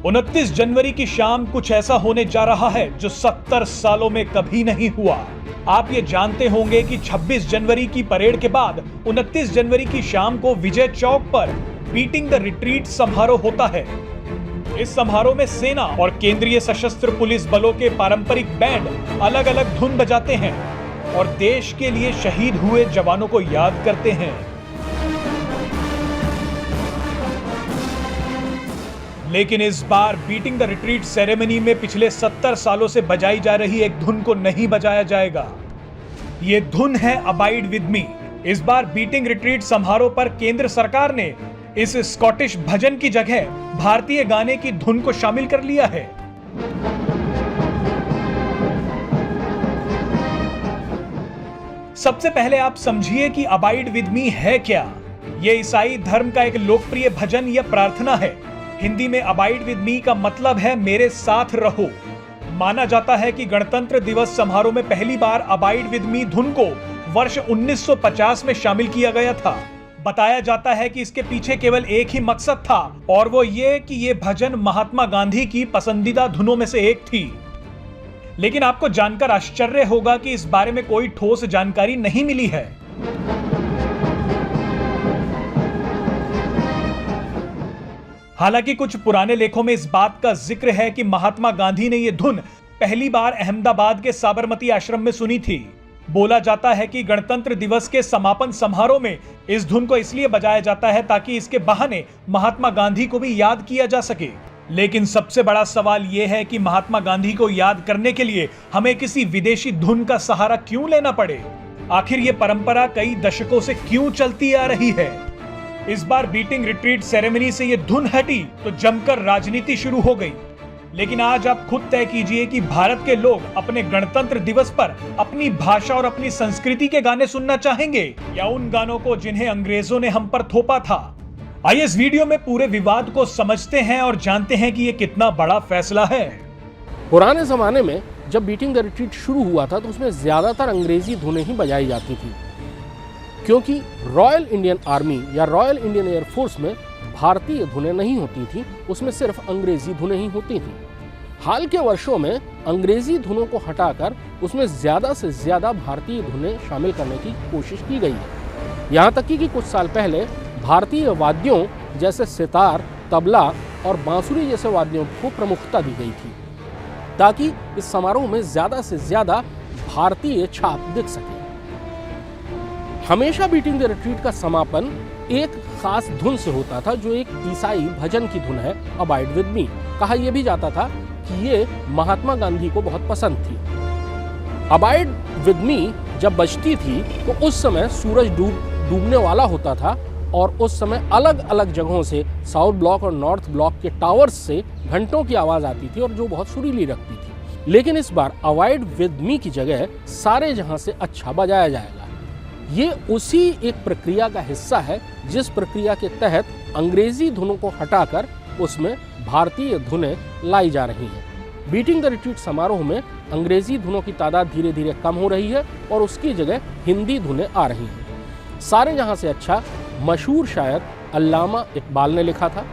29 जनवरी की शाम कुछ ऐसा होने जा रहा है जो 70 सालों में कभी नहीं हुआ। आप ये जानते होंगे कि 26 जनवरी की परेड के बाद 29 जनवरी की शाम को विजय चौक पर बीटिंग द रिट्रीट समारोह होता है। इस समारोह में सेना और केंद्रीय सशस्त्र पुलिस बलों के पारंपरिक बैंड अलग अलग धुन बजाते हैं और देश के लिए शहीद हुए जवानों को याद करते हैं। लेकिन इस बार बीटिंग द रिट्रीट सेरेमनी में पिछले 70 सालों से बजाई जा रही एक धुन को नहीं बजाया जाएगा। ये धुन है अबाइड विद मी। इस बार बीटिंग रिट्रीट समारोह पर केंद्र सरकार ने इस स्कॉटिश भजन की जगह भारतीय गाने की धुन को शामिल कर लिया है। सबसे पहले आप समझिए कि अबाइड विद मी है क्या। यह ईसाई धर्म का एक लोकप्रिय भजन या प्रार्थना है। हिंदी में अबाइड विद मी का मतलब है मेरे साथ रहो। माना जाता है कि गणतंत्र दिवस समारोह में पहली बार अबाइड विद मी धुन को वर्ष 1950 में शामिल किया गया था। बताया जाता है कि इसके पीछे केवल एक ही मकसद था और वो ये कि ये भजन महात्मा गांधी की पसंदीदा धुनों में से एक थी। लेकिन आपको जानकर आश्चर्य होगा कि इस बारे में कोई ठोस जानकारी नहीं मिली है। हालांकि कुछ पुराने लेखों में इस बात का जिक्र है कि महात्मा गांधी ने यह धुन पहली बार अहमदाबाद के साबरमती आश्रम में सुनी थी। बोला जाता है कि गणतंत्र दिवस के समापन समारोह में इस धुन को इसलिए बजाया जाता है ताकि इसके बहाने महात्मा गांधी को भी याद किया जा सके। लेकिन सबसे बड़ा सवाल यह है कि महात्मा गांधी को याद करने के लिए हमें किसी विदेशी धुन का सहारा क्यों लेना पड़े? आखिर यह परंपरा कई दशकों से क्यों चलती आ रही है? इस बार बीटिंग रिट्रीट सेरेमनी से ये धुन हटी तो जमकर राजनीति शुरू हो गई। लेकिन आज आप खुद तय कीजिए कि भारत के लोग अपने गणतंत्र दिवस पर अपनी भाषा और अपनी संस्कृति के गाने सुनना चाहेंगे या उन गानों को जिन्हें अंग्रेजों ने हम पर थोपा था। आइए इस वीडियो में पूरे विवाद को समझते हैं और जानते हैं कि ये कितना बड़ा फैसला है। पुराने जमाने में जब बीटिंग द रिट्रीट शुरू हुआ था तो उसमें ज्यादातर अंग्रेजी धुनें ही बजाई जाती थी, क्योंकि रॉयल इंडियन आर्मी या रॉयल इंडियन एयरफोर्स में भारतीय धुनें नहीं होती थी, उसमें सिर्फ अंग्रेजी धुनें ही होती थी। हाल के वर्षों में अंग्रेजी धुनों को हटाकर उसमें ज़्यादा से ज़्यादा भारतीय धुनें शामिल करने की कोशिश की गई है। यहाँ तक कि कुछ साल पहले भारतीय वाद्यों जैसे सितार, तबला और बांसुरी जैसे वाद्यों को प्रमुखता दी गई थी ताकि इस समारोह में ज़्यादा से ज़्यादा भारतीय छाप दिख सके। हमेशा बीटिंग द रिट्रीट का समापन एक खास धुन से होता था जो एक ईसाई भजन की धुन है, अबाइड विद मी। कहा यह भी जाता था कि ये महात्मा गांधी को बहुत पसंद थी। अबाइड विद मी जब बजती थी तो उस समय सूरज डूबने वाला होता था और उस समय अलग अलग जगहों से साउथ ब्लॉक और नॉर्थ ब्लॉक के टावर्स से घंटों की आवाज़ आती थी और जो बहुत सुरीली लगती थी। लेकिन इस बार अबाइड विद मी की जगह सारे जहां से अच्छा बजाया जाएगा। ये उसी एक प्रक्रिया का हिस्सा है जिस प्रक्रिया के तहत अंग्रेजी धुनों को हटाकर उसमें भारतीय धुनें लाई जा रही हैं। बीटिंग द रिट्रीट समारोह में अंग्रेजी धुनों की तादाद धीरे धीरे कम हो रही है और उसकी जगह हिंदी धुनें आ रही हैं। सारे जहां से अच्छा मशहूर शायर अल्लामा इकबाल ने लिखा था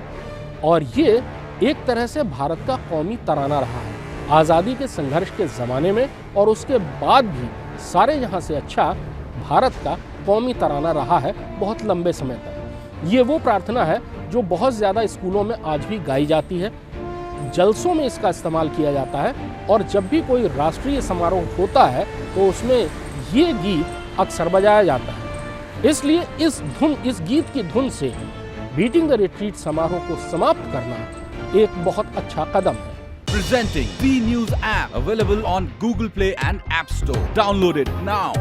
और ये एक तरह से भारत का कौमी तराना रहा है। आज़ादी के संघर्ष के ज़माने में और उसके बाद भी सारे जहां से अच्छा भारत का कौमी तराना रहा है बहुत लंबे समय तक। ये वो प्रार्थना है जो बहुत ज़्यादा स्कूलों में आज भी गाई जाती है, जलसों में इसका इस्तेमाल किया जाता है और जब भी कोई राष्ट्रीय समारोह होता है तो उसमें ये गीत अक्सर बजाया जाता है। इसलिए इस गीत की धुन से बीटिंग द रिट्रीट समारोह को समाप्त करना एक बहुत अच्छा कदम है। Presenting V News app available on Google Play and App Store. Download it now.